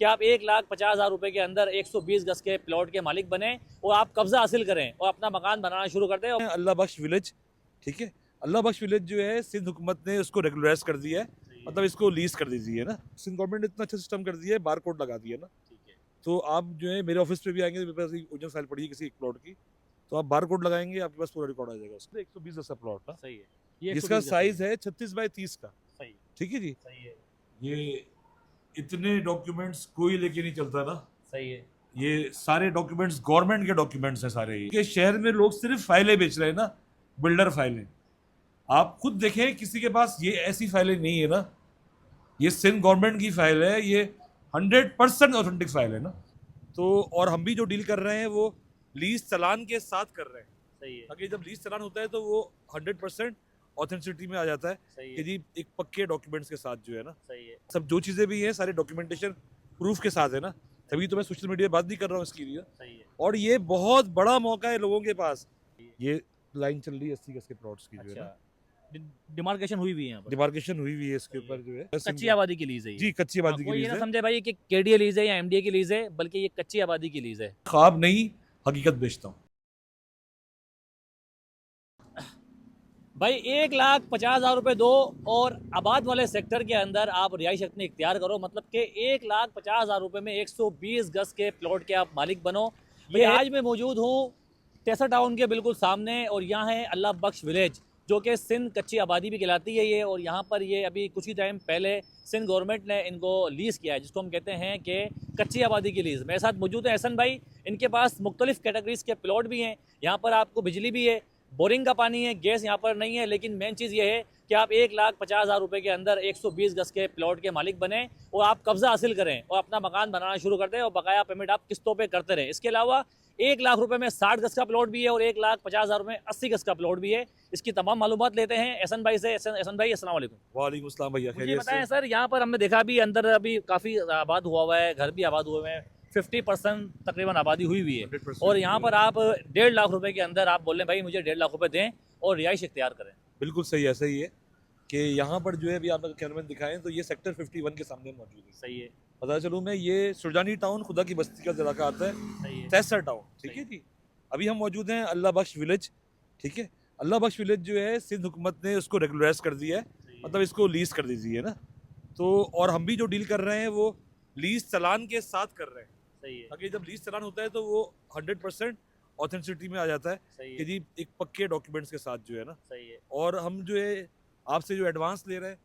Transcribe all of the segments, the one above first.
कि आप 1,50,000 रुपए के अंदर 120 गज के प्लॉट के मालिक बने और आप कब्जा हासिल करें और अपना मकान बनाना शुरू कर दें। अल्लाह बख्श विलेज, ठीक है। अल्लाह बख्श विलेज जो है सिंध हुकूमत ने उसको रेगुलराइज कर दिया है, मतलब इसको लीज कर दी है ना। सिंध गवर्नमेंट ने इतना अच्छा सिस्टम कर दिया है, बार कोड लगा दिया है ना। तो आप जो है मेरे ऑफिस पे भी आएंगे तो मेरे पास ओरिजिनल फाइल पड़ी है किसी एक प्लॉट की, तो आप बार कोड लगाएंगे आपके पास पूरा रिकॉर्ड आ जाएगा उसका। 120 गज का प्लॉट था, सही है, ये जिसका 120 गज साइज है 36 बाई 30 का। सही ठीक है जी। सही है ये इतने डॉक्यूमेंट्स कोई लेके नहीं चलता ना। सही है ये सारे डॉक्यूमेंट्स गवर्नमेंट के डॉक्यूमेंट्स हैं सारे। ये शहर में लोग सिर्फ फाइलें बेच रहे हैं ना, बिल्डर फाइलें। आप खुद देखें किसी के पास ये ऐसी फाइलें नहीं है ना। ये सिंध गवर्नमेंट की फाइल है, ये 100% ऑथेंटिक फाइल है ना। तो और हम भी जो डील कर रहे हैं वो लीज चालान के साथ कर रहे हैं, सही है ताकि जब लीज चालान होता है तो वो 100% ऑथेंटिसिटी में आ जाता है सही कि है जी एक पक्के डॉक्यूमेंट्स के साथ जो है ना, सही है सब जो चीज़ें भी हैं सारे डॉक्यूमेंटेशन प्रूफ के साथ है ना। तभी तो मैं सोशल मीडिया बात नहीं कर रहा हूँ इसके लिए। सही है और ये बहुत बड़ा मौका है लोगों के पास। ये लाइन चल रही है 80 गज के प्लॉट्स की जो है ना, अच्छा, डिमार्केशन हुई भी है यहाँ पर, डिमार्केशन हुई हुई है इसके सही है। ऊपर जो है कच्ची आबादी की लीज है ये। जी कच्ची हाँ, आबादी की कोई ये लीज ना है। समझे भाई कि केडीए लीज है या एमडीए की लीज है, बल्कि ये कच्ची आबादी की लीज है। ख्वाब नहीं, हकीकत बेचता हूँ। भाई 1,50,000 रुपए दो और आबाद वाले सेक्टर के अंदर आप रिहाइश अपनी इख्तियार करो, मतलब कि 1,50,000 रुपए में 120 गज के प्लॉट के आप मालिक बनो। ये आज मैं मौजूद हूँ टेसा टाउन के बिल्कुल सामने, और यहाँ है अल्लाह बख्श विलेज, जो कि सिंध कच्ची आबादी भी कहलाती है ये। और यहाँ पर ये अभी कुछ ही टाइम पहले सिंध गवर्नमेंट ने इनको लीज़ किया है, जिसको हम कहते हैं कि कच्ची आबादी की लीज़। मेरे साथ मौजूद है एहसन भाई। इनके पास मुख्तलिफ कैटेगरीज के प्लॉट भी हैं। यहाँ पर आपको बिजली भी है, बोरिंग का पानी है, गैस यहाँ पर नहीं है, लेकिन मेन चीज़ ये है कि आप 1,50,000 रुपए के अंदर 120 गज के प्लॉट के मालिक बने और आप कब्जा हासिल करें और अपना मकान बनाना शुरू कर दें और बकाया पेमेंट आप किस्तों पे करते रहें। इसके अलावा 1,00,000 रुपए में 60 गज का प्लॉट भी है और 1,50,000 में 80 गज का प्लॉट भी है। इसकी तमाम मालूमात लेते हैं एहसन भाई से। एहसन भाई अस्सलाम वालेकुम। वालेकुम अस्सलाम भैया, मुझे खैरियत बताएं से? सर, यहाँ पर हमने देखा अभी अंदर अभी काफ़ी आबाद हुआ है, घर भी आबाद हुए हैं, 50% तकरीबन आबादी हुई हुई है। 100% और यहाँ पर आप 1,50,000 रुपए के अंदर आप बोल रहे हैं भाई मुझे 1,50,000 रुपए दें और रिहाइश इख्तियार करें। बिल्कुल सही ऐसा ही है कि यहाँ पर जो है अभी आपने कैमरे में दिखाएं तो ये सेक्टर 51 के सामने मौजूद है। सही है पता चलूँ मैं, ये सुरजानी टाउन खुदा की बस्ती का इलाका आता है, सही है तैसर टाउन। ठीक सही है जी। अभी हम मौजूद हैं अल्लाह बख्श विलेज, ठीक है। अल्लाह बख्श विलेज जो है सिंध हुकूमत ने उसको रेगुलराइज कर दिया है, मतलब इसको लीज कर दी है ना। तो और हम भी जो डील कर रहे हैं वो लीज चालान के साथ कर रहे हैं, सही है ताकि जब लीज चालान होता है तो वो 100% ऑथेंटिसिटी में आ जाता है सही कि है जी एक पक्के डॉक्यूमेंट्स के साथ जो है ना। सही है। और हम जो है आपसे जो एडवांस ले रहे हैं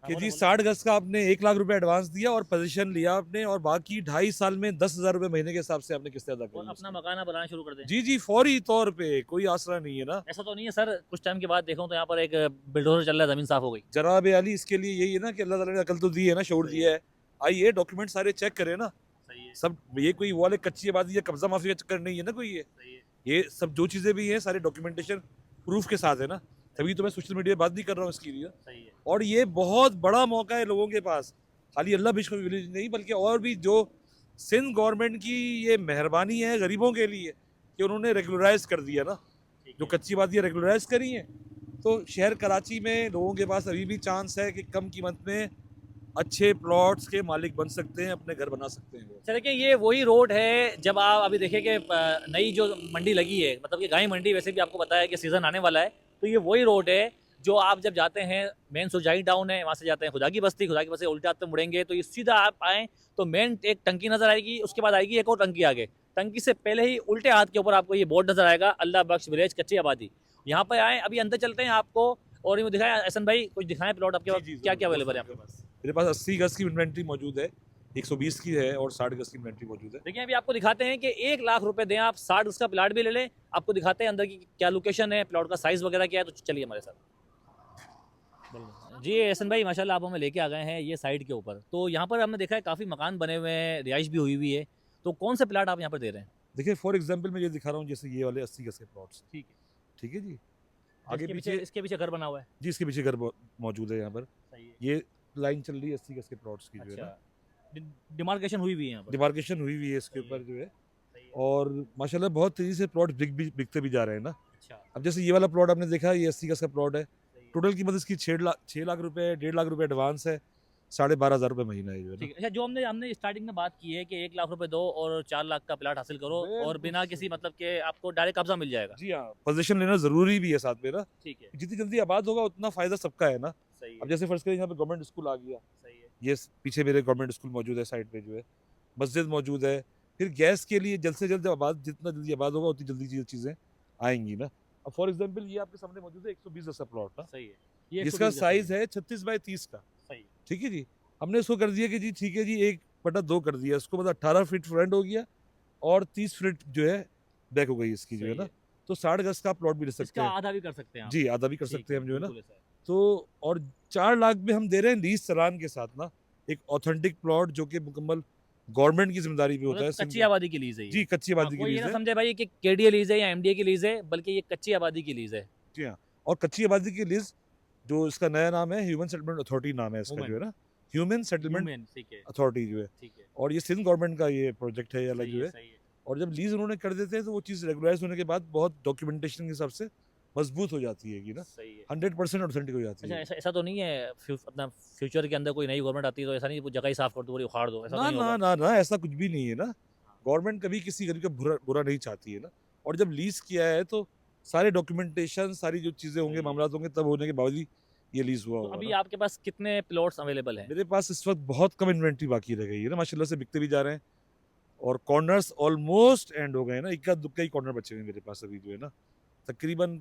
हाँ, कि बोलो जी बोलो। 60 गज का आपने 1,00,000 रुपए एडवांस दिया और पोजीशन लिया आपने, और बाकी 2.5 साल में 10,000 रुपए महीने के हिसाब से आपने किस्तें अदा और करी अपना उसकी। मकान आप बनाना शुरू कर दें। जी जी, फौरी तौर पे, कोई आसरा नहीं है ना। ऐसा तो नहीं है सर, कुछ टाइम के बाद देखो तो यहाँ पर एक बिल्डोजर चल रहा है, ज़मीन साफ हो गई। जनाब अली, इसके लिए यही है ना कि अल्लाह ताला ने अकल तो दी है ना, शऊर सही दिया है। आइए डॉक्यूमेंट सारे चेक करें ना। सही है सब ये कोई वाले कच्ची आबादी या कब्जा माफी का चक्कर नहीं है ना कोई। सही है ये सब जो चीज़ें भी हैं सारे डॉक्यूमेंटेशन प्रूफ के साथ है ना। तभी तो मैं सोशल मीडिया बात नहीं कर रहा हूँ इसके लिए। सही है और ये बहुत बड़ा मौका है लोगों के पास, खाली अल्लाह बिश्क विलेज नहीं बल्कि और भी जो सिंध गवर्नमेंट की ये मेहरबानी है गरीबों के लिए कि उन्होंने रेगुलराइज कर दिया ना। ठीक जो है। कच्ची आबादी रेगुलराइज करी है, तो शहर कराची में लोगों के पास अभी भी चांस है कि कम कीमत में अच्छे प्लॉट्स के मालिक बन सकते हैं, अपने घर बना सकते हैं वो। अच्छा देखिए, ये वही रोड है, जब आप अभी देखिए कि नई जो मंडी लगी है, मतलब कि गाय मंडी, वैसे भी आपको पता है कि सीज़न आने वाला है, तो ये वही रोड है जो आप जब जाते हैं, मेन सुरजाई टाउन है, वहाँ से जाते हैं खुदा की बस्ती, खुदा की बस्ती से उल्टे हाथ पे मुड़ेंगे तो ये सीधा आप आएँ तो मेन एक टंकी नज़र आएगी, उसके बाद आएगी एक और टंकी आगे। टंकी से पहले ही उल्टे हाथ के ऊपर आपको ये बोर्ड नज़र आएगा, अल्लाह बख्श विलेज कच्ची आबादी। यहाँ पे आएँ, अभी अंदर चलते हैं आपको और यूँ दिखाएं एहसन भाई, कुछ दिखाएं प्लॉट आपके पास, क्या क्या अवेलेबल है आपके पास। मेरे पास 80 गज की इन्वेंट्री मौजूद है, 120 की है और 60 गज की इन्वेंट्री मौजूद है। देखिए अभी आपको दिखाते हैं कि 1,00,000 रुपए दें आप, 60 उसका प्लाट भी ले लें, आपको दिखाते हैं अंदर की क्या लोकेशन है, प्लॉट का साइज वगैरह क्या है, तो चलिए हमारे साथ। जी एहसन भाई, माशाल्लाह आप हमें लेके आ गए हैं ये साइड के ऊपर। तो यहाँ पर हमने देखा है काफ़ी मकान बने हुए हैं, रिहाइश भी हुई हुई है, तो कौन से प्लाट आप यहाँ पर दे रहे हैं। देखिए फॉर एग्जांपल मैं ये दिखा रहा हूँ, जैसे ये वाले 80 गज के प्लॉट्स, ठीक है। ठीक है जी। आगे इसके पीछे इसके पीछे घर बना हुआ है। जी, इसके पीछे घर मौजूद है यहाँ पर। सही है। ये लाइन चल रही है 80 गज के प्लॉट्स की जो है ना, अच्छा, डिमार्केशन हुई हुई है यहाँ पर। डिमार्केशन हुई हुई है इसके सही है। ऊपर जो है। सही है। और माशाल्लाह बहुत तेजी से प्लॉट बिकते भी जा रहे हैं ना। अच्छा। अब जैसे ये वाला प्लॉट आपने देखा, ये 80 गज का प्लॉट है। सही है। टोटल कीमत इसकी 6 लाख रुपए, 1.5 लाख रुपए एडवांस है। 12,500 महीना है जो है ना। ठीक है। अच्छा, जो हमने हमने स्टार्टिंग में बात की है कि 1 लाख रुपए दो और 4 लाख का प्लाट हासिल करो और बिल्कुल बिना किसी मतलब के आपको डायरेक्ट कब्जा मिल जाएगा। जी हाँ, पोजीशन लेना जरूरी भी है साथ में ना। ठीक है। जितनी जल्दी आबाद होगा उतना फायदा सबका है ना। सही अब है। जैसे फर्ज करें यहाँ पे गवर्नमेंट स्कूल आ गया, सही है। ये पीछे मेरे गवर्नमेंट स्कूल मौजूद है, साइड पे जो है मस्जिद मौजूद है। फिर गैस के लिए जल्द से जल्द आबाद, जितना जल्दी आबाद होगा उतनी जल्दी ये चीजें आएंगी ना। अब फॉर एग्जाम्पल ये आपके सामने मौजूद है 120 गज का प्लॉट ना, सही है। ये जिसका 120 गज साइज है। है 36 बाई 30 का। सही है। ठीक है जी। हमने इसको कर दिया कि जी ठीक है जी 1/2 कर दिया इसको, मतलब 18 फीट फ्रंट हो गया और 30 फीट जो है बैक हो गई इसकी जो है सही ना। है। तो 60 गज का प्लॉट भी ले सकते इसका हैं आधा भी कर सकते हैं आप। जी, आधा भी कर ठीक सकते हैं हम जो है ना। बिल्कुल ऐसा है। तो और 4 लाख में हम दे रहे हैं लीज चलान के साथ ना, एक ऑथेंटिक प्लॉट जो कि मुकम्मल गवर्नमेंट की जिम्मेदारी पे होता है। मतलब कच्ची आबादी की लीज है ये। जी, कच्ची हाँ, आबादी की कोई ये लीज ना है। समझे भाई कि केडीए लीज है या एमडीए की लीज है, बल्कि ये कच्ची आबादी की लीज है। जी हाँ। और कच्ची आबादी की लीज जो इसका नया नाम है ह्यूमन सेटलमेंट अथॉरिटी नाम है इसका जो है ना, ह्यूमन सेटलमेंट ह्यूमन। ठीक है। अथॉरिटी जो है। ठीक है। और ये सिंध गवर्नमेंट का ये प्रोजेक्ट है अलग सही जो है। है। सही है। और जब लीज उन्होंने कर देते हैं तो वो चीज़ रेगुलराइज होने के बाद बहुत डॉक्यूमेंटेशन के हिसाब से मजबूत हो जाती है कि ना, सही है। 100% ऑथेंटिक हो जाती अच्छा, है। ऐसा ऐसा तो नहीं है अपना फ्यूचर के अंदर कोई नई गवर्नमेंट आती है तो ऐसा नहीं वो जगह ही साफ कर दो, पूरी उखाड़ दो, ऐसा तो ना नहीं ना होगा? ना ना, ऐसा कुछ भी नहीं है ना। गवर्नमेंट कभी किसी गरीब का बुरा बुरा नहीं चाहती है ना। और जब लीज किया है तो सारे डॉक्यूमेंटेशन, सारी जो चीज़ें होंगे, सही है। मामला होंगे, तब होने के बावजूद ये लीज हुआ तो होगा अभी ना। आपके पास कितने प्लॉट्स अवेलेबल हैं? मेरे पास इस वक्त बहुत कम इन्वेंट्री बाकी रह गई है ना, माशाल्लाह से बिकते भी जा रहे हैं। और कॉर्नर्स ऑलमोस्ट एंड हो गए हैं ना, इक्का दुक्का ही कॉर्नर बचे हुए हैं मेरे पास अभी जो है ना। तकरीबन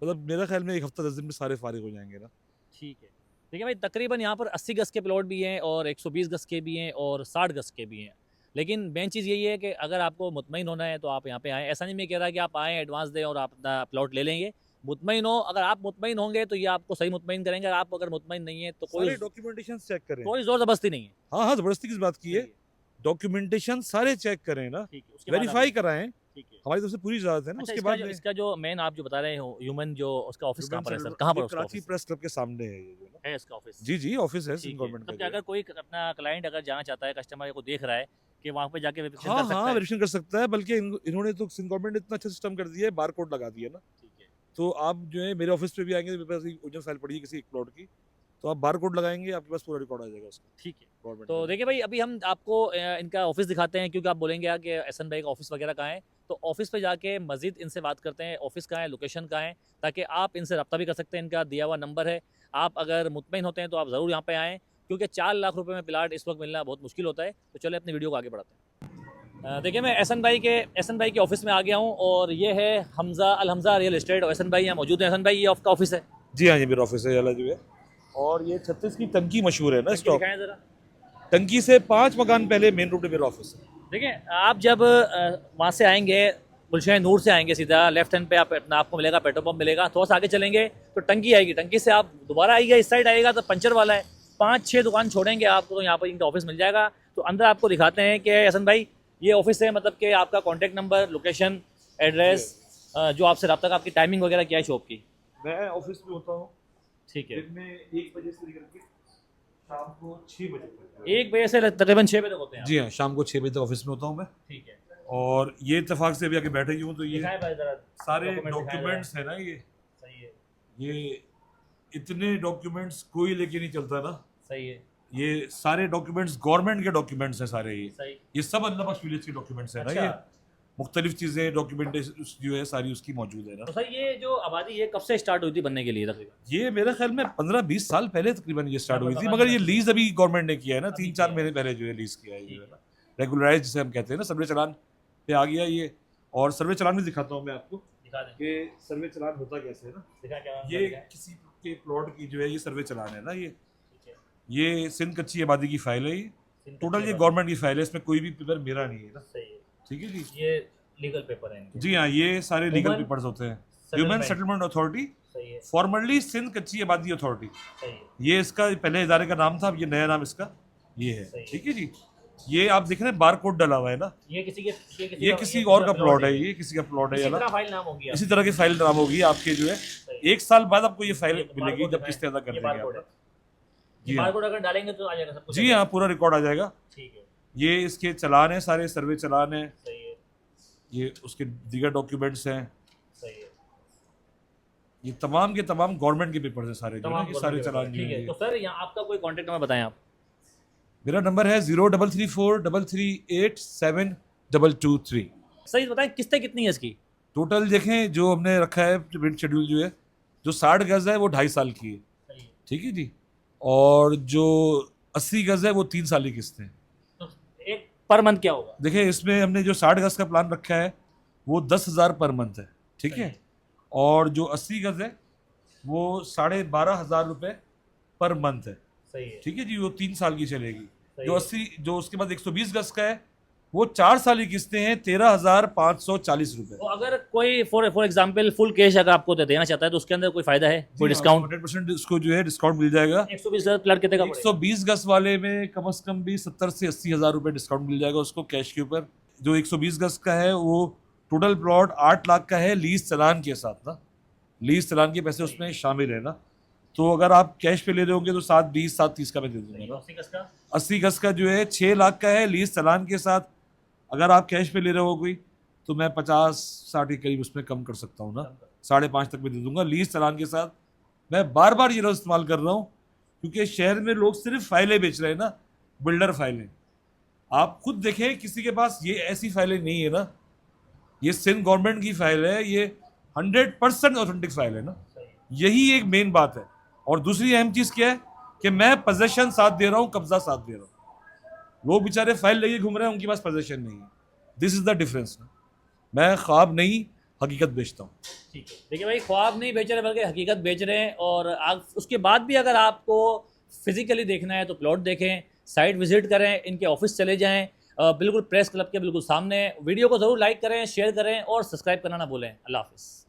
मतलब मेरा ख्याल में 1 हफ्ता 10 दिन में सारे फारिग हो जाएंगे ना। ठीक है। देखिए भाई, तकरीबन यहाँ पर 80 गज के प्लॉट भी हैं और 120 गज के भी हैं और 60 गज के भी हैं। लेकिन मेन चीज़ यही है कि अगर आपको मुतमईन होना है तो आप यहाँ पे आएँ। ऐसा नहीं मैं कह रहा कि आप आएँ, एडवांस दें और आप अपना प्लॉट ले लेंगे। मुतमईन हो, अगर आप मुतमईन होंगे तो ये आपको सही मुतमईन करेंगे। आप अगर मुतमईन नहीं है तो सारे डॉक्यूमेंटेशन चेक करें। कोई ज़ोर ज़बरदस्ती नहीं है। हाँ हाँ, जबरदस्ती किस बात की है। सही है। डॉक्यूमेंटेशन सारे चेक करें ना, ठीक है, उसके बाद आप वेरीफाई लें। कराएं। ठीक है। हमारी तरफ से पूरी इजाजत है ना, अच्छा, उसके इसका बाद जो लें। इसका जो मेन आप जो बता रहे हो ह्यूमन, जो उसका ऑफिस कहाँ ह्यूमन पर है सर? सेटलमेंट कहाँ पर ये है उसका कराची ऑफिस? प्रेस क्लब के सामने है ये जो है ना। है इसका ऑफिस? जी जी, ऑफिस है सिंध ठीक है। गवर्नमेंट का मतलब कि जो है। अगर कोई अपना क्लाइंट अगर जाना चाहता है, कस्टमर को देख रहा है कि वहाँ पे जाके वेरिफिकेशन हाँ कर सकता हाँ, है। वेरिफिकेशन कर सकता है। बल्कि इन्होंने तो सिंध गवर्नमेंट ने इतना अच्छा सिस्टम कर दिया है, बार कोड लगा दिया ना। ठीक है। तो आप जो है मेरे ऑफिस पे भी आएंगे, मेरे पास ओरिजिनल फाइल पड़ी है किसी एक प्लॉट की, तो आप बार कोड लगाएंगे, आपके पास पूरा रिकॉर्ड आ जाएगा उसका ठीक है। गवर्नमेंट तो का। देखिए भाई, अभी हम आपको इनका ऑफिस दिखाते हैं, क्योंकि आप बोलेंगे यार कि एहसन भाई का ऑफिस वगैरह कहाँ है। तो ऑफिस पे जाके मजीद इनसे बात करते हैं, ऑफिस कहाँ है, लोकेशन कहाँ है, ताकि आप इनसे रब्ता भी कर सकते हैं। इनका दिया हुआ नंबर है। आप अगर मुतमईन होते हैं तो आप ज़रूर यहाँ पे आएँ, क्योंकि 4 लाख रुपए में प्लाट इस वक्त मिलना बहुत मुश्किल होता है। तो चलिए अपनी वीडियो को आगे बढ़ाते हैं। देखिए, मैं एहसन भाई के ऑफिस में आ गया हूँ और ये है अल हमज़ा रियल एस्टेट। और एहसन भाई यहाँ मौजूद है। एहसन भाई, ये आपका ऑफिस है? जी हाँ, ये मेरा ऑफिस है वाला जो है। और ये 36 की टंकी मशहूर है ना स्टॉक। दिखाएं ज़रा। टंकी से 5 मकान पहले मेन रोड पे मेरा ऑफिस है। देखिए, आप जब वहाँ से आएंगे, गुलशन नूर से आएंगे, सीधा लेफ्ट हैंड पे आपको मिलेगा पेट्रोल पंप मिलेगा। थोड़ा सा आगे चलेंगे तो टंकी आएगी। टंकी से आप दोबारा आइएगा, इस साइड आइएगा तो पंचर वाला है। 5-6 दुकान छोड़ेंगे आपको तो यहाँ पर इनका ऑफिस मिल जाएगा। तो अंदर आपको दिखाते हैं कि हसन भाई ये ऑफिस है, मतलब कि आपका कॉन्टैक्ट नंबर, लोकेशन, एड्रेस, जो आपसे रब्ता का, आपकी टाइमिंग वगैरह क्या है शॉप की? मैं ऑफिस में होता हूँ ठीक है। दिन में 1 बजे से लेकर के शाम को 6 बजे तक। 1 बजे से तकरीबन 6 बजे तक होते हैं आप? जी हाँ, शाम को 6 बजे तक ऑफिस में होता हूँ मैं। ठीक है। और ये इत्तेफाक से अभी आके बैठे ही हूँ तो ये दिखाएं भाई ज़रा। सारे document दिखाएं डॉक्यूमेंट्स है ना, ये सही है। ये इतने डॉक्यूमेंट्स कोई लेके नहीं चलता ना। सही है। ये सारे डॉक्यूमेंट्स गवर्नमेंट के डॉक्यूमेंट्स हैं सारे। सही। ये सब अल्लाह बख्श विलेज के डॉक्यूमेंट्स हैं ना। अच्छा। ये मुख्तलिफ चीज़ें डॉक्यूमेंटेशन जो है सारी उसकी मौजूद है ना। तो सर, ये जो आबादी है कब से स्टार्ट हुई थी बनने के लिए तकरीबन? ये मेरे ख्याल में 15-20 साल पहले तकरीबन ये स्टार्ट हुई थी, 15 मगर ये लीज अभी गवर्नमेंट ने किया है ना, अभी 3-4 किया है। महीने पहले जो है लीज किया है ठीक जो है ना, रेगुलराइज जिसे हम कहते हैं ना, सर्वे चलान पे आ गया ये। और सर्वे चलान भी दिखाता हूँ मैं आपको दिखा दें। कि सर्वे चलान होता कैसे है ना। दिखा क्या? ये किसी के प्लॉट की जो है ये सर्वे चलान है ना। ठीक है। ये सिंध कच्ची आबादी की फाइल है। ये सिंध टोटल कच्ची ये आबादी। गवर्नमेंट की फाइल है, इसमें कोई भी पेपर मेरा नहीं है ना। सही है। ठीक है जी। ये लीगल पेपर है इनके। जी हाँ, ये सारे लीगल Human पेपर्स होते हैं। Settlement। ह्यूमन सेटलमेंट अथॉरिटी, सही है। फॉर्मली सिंध कच्ची आबादी अथॉरिटी। सही है। ये इसका पहले इदारे का नाम था, अब ये नया नाम इसका ये है। सही है। ठीक है जी। ये आप देख रहे हैं बार कोड डला हुआ है ना, ये किसी के ये किसी और का प्लॉट है, ये किसी का प्लॉट है इसी वाला। तरह फाइल नाम होगी इसी तरह की फाइल नाम होगी आपके जो है। सही। 1 साल बाद आपको ये फाइल ये मिलेगी barcode जब दिखाएं। किस्तें अदा कर ये देंगे barcode है। आप। ये जी हाँ। बारकोड अगर डालेंगे तो आ जाएगा सब कुछ। जी हाँ, पूरा रिकॉर्ड आ जाएगा। ठीक है। ये इसके चलान है, सारे सर्वे चलान है। सही है। ये उसके दीगर डॉक्यूमेंट्स हैं। सही है। ये तमाम के तमाम गवर्नमेंट के पेपर्स हैं सारे, जो ना तमाम ये सारे चालान ठीक है। तो सर यहाँ आपका कोई कॉन्टेक्ट नंबर बताएं आप। मेरा नंबर है 0334338722 सही बताएं किस्तें कितनी है इसकी। टोटल देखें जो हमने रखा है पेमेंट शेड्यूल जो है, जो 60 गज है वो 2.5 साल की है, ठीक है जी, और जो 80 गज है वो 3 साल की किस्त है। तो एक पर मंथ क्या होगा। देखिए इसमें हमने जो 60 गज का प्लान रखा है वो 10,000 पर मंथ है, ठीक है, और जो 80 गज है वो 12,500 रुपये पर मंथ है, सही है, ठीक है जी, वो 3 साल की चलेगी। सही जो है। 80 जो उसके बाद 120 गज का है वो 4 साल की किस्तें हैं, 13,540 रुपये। तो अगर कोई फॉर एग्जांपल फुल कैश अगर आपको देना चाहता है तो उसके अंदर कोई फायदा है, कोई डिस्काउंट। 100% उसको जो है डिस्काउंट मिल जाएगा। 120 प्लॉट कितने का पड़ेगा? 120 गज वाले में कम से कम भी 70 से 80 हज़ार रुपये डिस्काउंट मिल जाएगा उसको कैश के ऊपर। जो 120 गज का है वो टोटल प्लॉट 8 लाख का है लीज चलान के साथ ना, लीज चलान के पैसे उसमें शामिल है ना। तो अगर आप कैश पे ले रहे होंगे तो 720 730 का मैं दे दूंगा ना। 80 गज का जो है 6 लाख का है लीज चलान के साथ, अगर आप कैश पे ले रहे हो कोई तो मैं 50-60 के करीब उसमें कम कर सकता हूँ ना, 5.5 तक में दे दूंगा लीज चलान के साथ। मैं बार बार ये लफ्ज़ इस्तेमाल कर रहा हूँ क्योंकि शहर में लोग सिर्फ फाइलें बेच रहे हैं ना, बिल्डर फाइलें। आप खुद देखें किसी के पास ये ऐसी फाइलें नहीं है ना, ये सिंध गवर्नमेंट की फाइल है, ये 100% ऑथेंटिक फाइल है ना, यही एक मेन बात है। और दूसरी अहम चीज़ क्या है कि मैं पोजेशन साथ दे रहा हूँ, कब्जा साथ दे रहा हूँ। लोग बेचारे फाइल लेके घूम रहे हैं, उनके पास पोजेशन नहीं है। दिस इज द डिफरेंस ना। मैं ख्वाब नहीं हकीकत बेचता हूँ। ठीक है, देखिए भाई ख्वाब नहीं बेच रहे बल्कि हकीकत बेच रहे हैं। और आप उसके बाद भी अगर आपको फिजिकली देखना है तो प्लॉट देखें, साइट विजिट करें, इनके ऑफिस चले जाएं, बिल्कुल प्रेस क्लब के बिल्कुल सामने। वीडियो को ज़रूर लाइक करें, शेयर करें और सब्सक्राइब करना ना भूलें। अल्लाह हाफिज़।